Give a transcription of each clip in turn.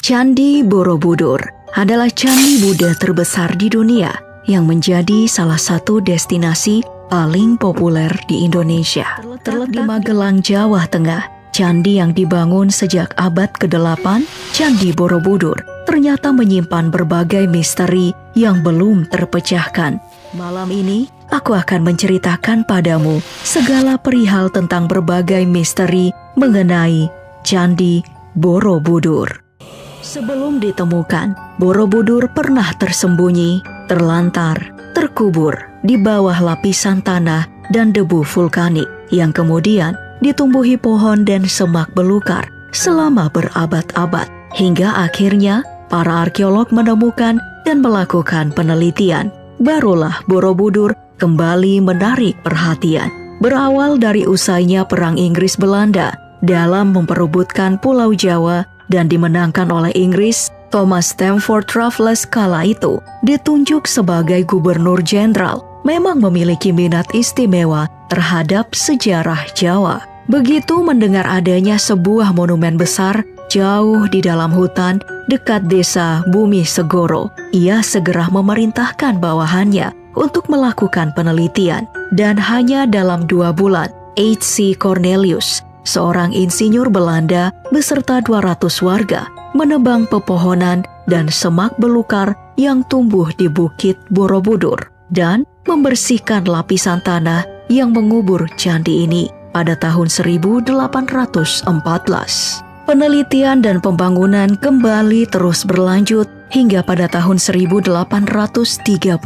Candi Borobudur adalah candi Buddha terbesar di dunia yang menjadi salah satu destinasi paling populer di Indonesia. Terletak di Magelang, Jawa Tengah, candi yang dibangun sejak abad ke-8, Candi Borobudur, ternyata menyimpan berbagai misteri yang belum terpecahkan. Malam ini, aku akan menceritakan padamu segala perihal tentang berbagai misteri mengenai Candi Borobudur. Sebelum ditemukan, Borobudur pernah tersembunyi, terlantar, terkubur di bawah lapisan tanah dan debu vulkanik yang kemudian ditumbuhi pohon dan semak belukar selama berabad-abad. Hingga akhirnya para arkeolog menemukan dan melakukan penelitian. Barulah Borobudur kembali menarik perhatian. Berawal dari usainya Perang Inggris-Belanda dalam memperebutkan Pulau Jawa dan dimenangkan oleh Inggris, Thomas Stamford Raffles kala itu ditunjuk sebagai gubernur jenderal, memang memiliki minat istimewa terhadap sejarah Jawa. Begitu mendengar adanya sebuah monumen besar jauh di dalam hutan dekat desa Bumi Segoro, ia segera memerintahkan bawahannya untuk melakukan penelitian. Dan hanya dalam 2 bulan, H.C. Cornelius, seorang insinyur Belanda beserta 200 warga, menebang pepohonan dan semak belukar yang tumbuh di Bukit Borobudur dan membersihkan lapisan tanah yang mengubur candi ini pada tahun 1814. Penelitian dan pembangunan kembali terus berlanjut hingga pada tahun 1835.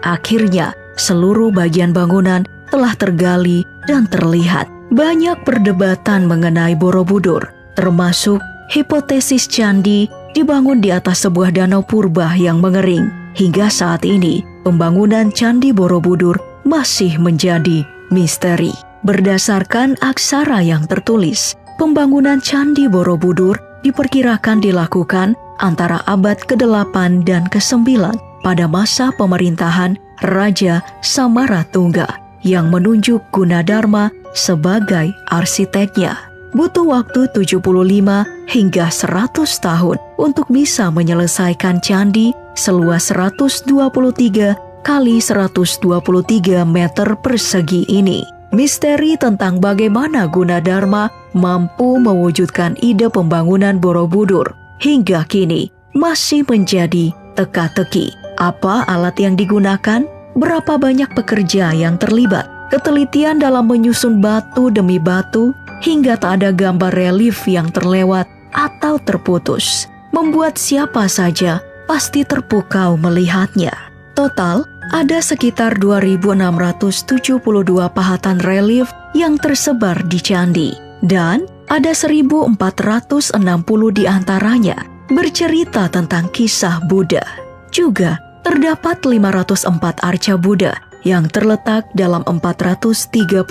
Akhirnya, seluruh bagian bangunan telah tergali dan terlihat. Banyak perdebatan mengenai Borobudur, termasuk hipotesis candi dibangun di atas sebuah danau purba yang mengering. Hingga saat ini, pembangunan Candi Borobudur masih menjadi misteri. Berdasarkan aksara yang tertulis, pembangunan Candi Borobudur diperkirakan dilakukan antara abad ke-8 dan ke-9 pada masa pemerintahan Raja Samaratungga yang menunjuk Gunadarma sebagai arsiteknya. Butuh waktu 75 hingga 100 tahun untuk bisa menyelesaikan candi seluas 123 kali 123 meter persegi ini. Misteri tentang bagaimana Gunadarma mampu mewujudkan ide pembangunan Borobudur hingga kini masih menjadi teka-teki. Apa alat yang digunakan? Berapa banyak pekerja yang terlibat? Ketelitian dalam menyusun batu demi batu hingga tak ada gambar relief yang terlewat atau terputus, membuat siapa saja pasti terpukau melihatnya. Total, ada sekitar 2.672 pahatan relief yang tersebar di candi, dan ada 1.460 diantaranya bercerita tentang kisah Buddha. Juga terdapat 504 arca Buddha yang terletak dalam 432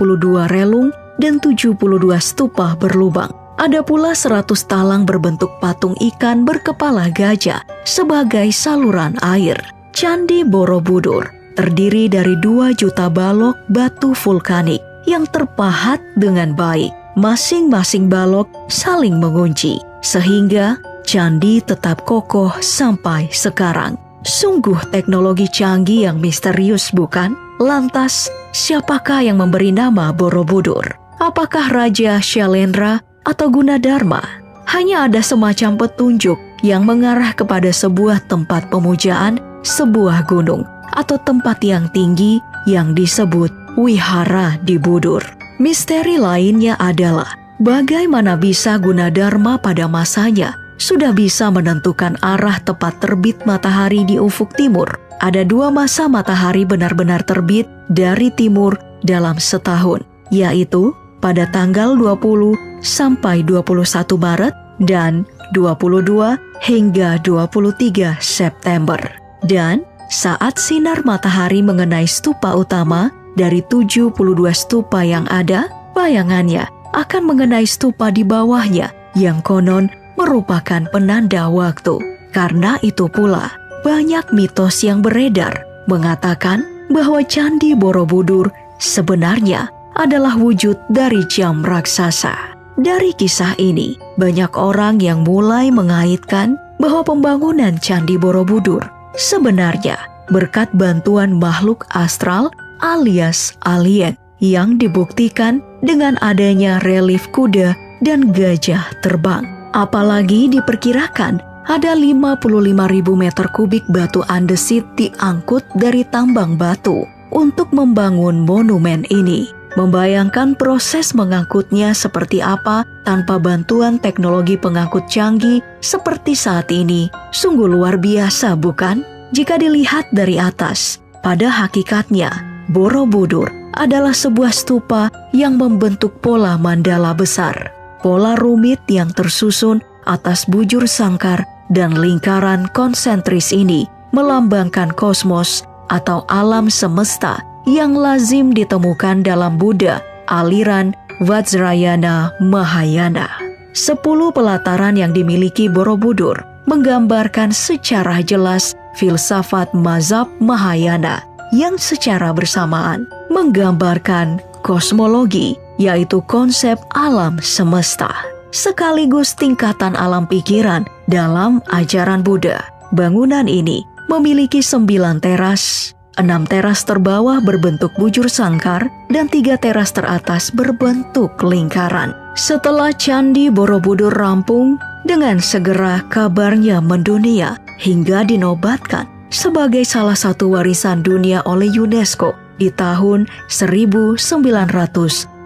relung dan 72 stupa berlubang. Ada pula 100 talang berbentuk patung ikan berkepala gajah sebagai saluran air. Candi Borobudur terdiri dari 2 juta balok batu vulkanik yang terpahat dengan baik. Masing-masing balok saling mengunci, sehingga candi tetap kokoh sampai sekarang. Sungguh teknologi canggih yang misterius, bukan? Lantas, siapakah yang memberi nama Borobudur? Apakah Raja Syailendra atau Gunadarma? Hanya ada semacam petunjuk yang mengarah kepada sebuah tempat pemujaan, sebuah gunung, atau tempat yang tinggi yang disebut Wihara di Budur. Misteri lainnya adalah bagaimana bisa Gunadarma pada masanya sudah bisa menentukan arah tepat terbit matahari di ufuk timur. Ada 2 masa matahari benar-benar terbit dari timur dalam setahun, yaitu pada tanggal 20 sampai 21 Maret dan 22 hingga 23 September. Dan saat sinar matahari mengenai stupa utama dari 72 stupa yang ada, bayangannya akan mengenai stupa di bawahnya yang konon merupakan penanda waktu. Karena itu pula, banyak mitos yang beredar mengatakan bahwa Candi Borobudur sebenarnya adalah wujud dari jam raksasa. Dari kisah ini, banyak orang yang mulai mengaitkan bahwa pembangunan Candi Borobudur sebenarnya berkat bantuan makhluk astral alias alien yang dibuktikan dengan adanya relief kuda dan gajah terbang. Apalagi diperkirakan ada 55.000 meter kubik batu andesit diangkut dari tambang batu untuk membangun monumen ini. Membayangkan proses mengangkutnya seperti apa tanpa bantuan teknologi pengangkut canggih seperti saat ini, sungguh luar biasa bukan? Jika dilihat dari atas, pada hakikatnya Borobudur adalah sebuah stupa yang membentuk pola mandala besar. Pola rumit yang tersusun atas bujur sangkar dan lingkaran konsentris ini melambangkan kosmos atau alam semesta yang lazim ditemukan dalam Buddha, aliran Vajrayana Mahayana. 10 pelataran yang dimiliki Borobudur menggambarkan secara jelas filsafat mazhab Mahayana yang secara bersamaan menggambarkan kosmologi, yaitu konsep alam semesta, sekaligus tingkatan alam pikiran dalam ajaran Buddha. Bangunan ini memiliki 9 teras, 6 teras terbawah berbentuk bujur sangkar, dan 3 teras teratas berbentuk lingkaran. Setelah Candi Borobudur rampung, dengan segera kabarnya mendunia hingga dinobatkan sebagai salah satu warisan dunia oleh UNESCO di tahun 1991.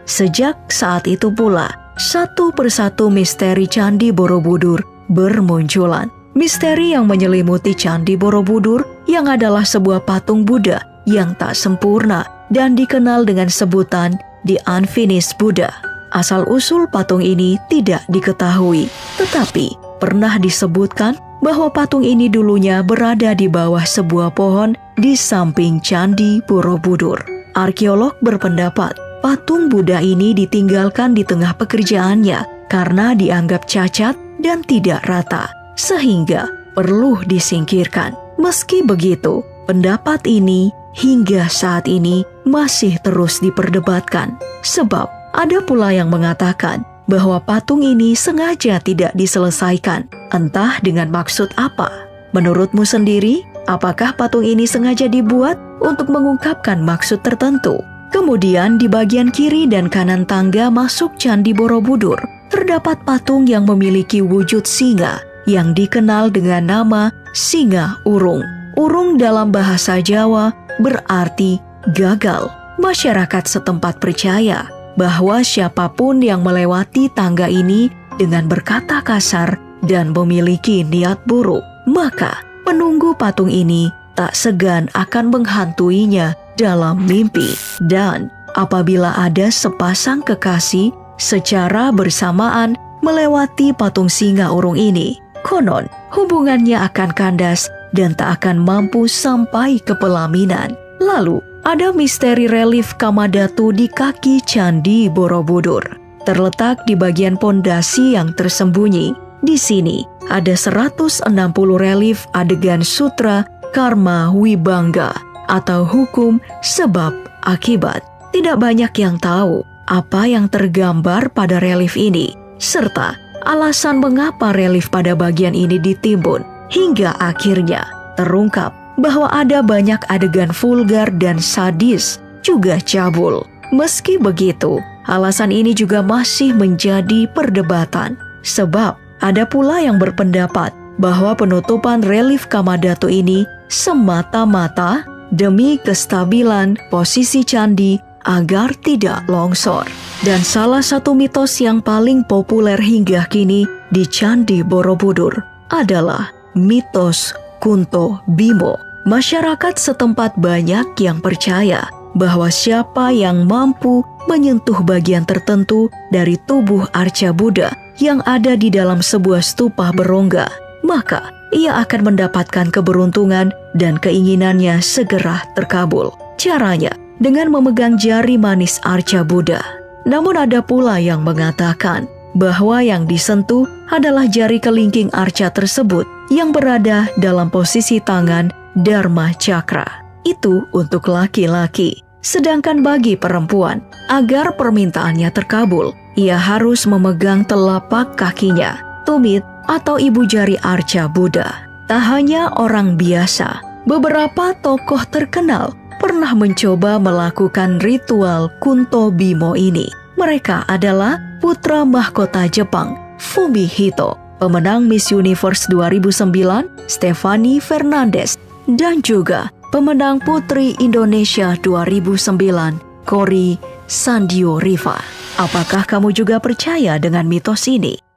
Sejak saat itu pula, satu persatu misteri Candi Borobudur bermunculan. Misteri yang menyelimuti Candi Borobudur yang adalah sebuah patung Buddha yang tak sempurna dan dikenal dengan sebutan The Unfinished Buddha. Asal-usul patung ini tidak diketahui, tetapi pernah disebutkan bahwa patung ini dulunya berada di bawah sebuah pohon di samping Candi Borobudur. Arkeolog berpendapat patung Buddha ini ditinggalkan di tengah pekerjaannya karena dianggap cacat dan tidak rata, sehingga perlu disingkirkan. Meski begitu, pendapat ini hingga saat ini masih terus diperdebatkan, sebab ada pula yang mengatakan bahwa patung ini sengaja tidak diselesaikan, entah dengan maksud apa. Menurutmu sendiri, apakah patung ini sengaja dibuat untuk mengungkapkan maksud tertentu? Kemudian di bagian kiri dan kanan tangga masuk Candi Borobudur, terdapat patung yang memiliki wujud singa yang dikenal dengan nama singa urung. Urung dalam bahasa Jawa berarti gagal. Masyarakat setempat percaya bahwa siapapun yang melewati tangga ini dengan berkata kasar dan memiliki niat buruk, maka penunggu patung ini tak segan akan menghantuinya dalam mimpi. Dan apabila ada sepasang kekasih secara bersamaan melewati patung singa urung ini, konon hubungannya akan kandas dan tak akan mampu sampai ke pelaminan. Lalu ada misteri relief Kamadhatu di kaki Candi Borobudur, terletak di bagian pondasi yang tersembunyi. Di sini ada 160 relief adegan sutra karma wibangga atau hukum sebab akibat. Tidak banyak yang tahu apa yang tergambar pada relief ini, serta alasan mengapa relief pada bagian ini ditimbun. Hingga akhirnya terungkap bahwa ada banyak adegan vulgar dan sadis, juga cabul. Meski begitu, alasan ini juga masih menjadi perdebatan, sebab ada pula yang berpendapat bahwa penutupan relief Kamadhatu ini semata-mata demi kestabilan posisi candi agar tidak longsor. Dan salah satu mitos yang paling populer hingga kini di Candi Borobudur adalah mitos Kunto Bimo. Masyarakat setempat banyak yang percaya bahwa siapa yang mampu menyentuh bagian tertentu dari tubuh arca Buddha yang ada di dalam sebuah stupa berongga, maka ia akan mendapatkan keberuntungan dan keinginannya segera terkabul. Caranya dengan memegang jari manis arca Buddha. Namun ada pula yang mengatakan bahwa yang disentuh adalah jari kelingking arca tersebut yang berada dalam posisi tangan Dharma Cakra. Itu untuk laki-laki. Sedangkan bagi perempuan, agar permintaannya terkabul, ia harus memegang telapak kakinya, tumit atau ibu jari arca Buddha. Tak hanya orang biasa, beberapa tokoh terkenal pernah mencoba melakukan ritual Kunto Bimo ini. Mereka adalah putra mahkota Jepang, Fumihito, pemenang Miss Universe 2009, Stephanie Fernandez, dan juga pemenang Putri Indonesia 2009, Kori Sandio Rifa. Apakah kamu juga percaya dengan mitos ini?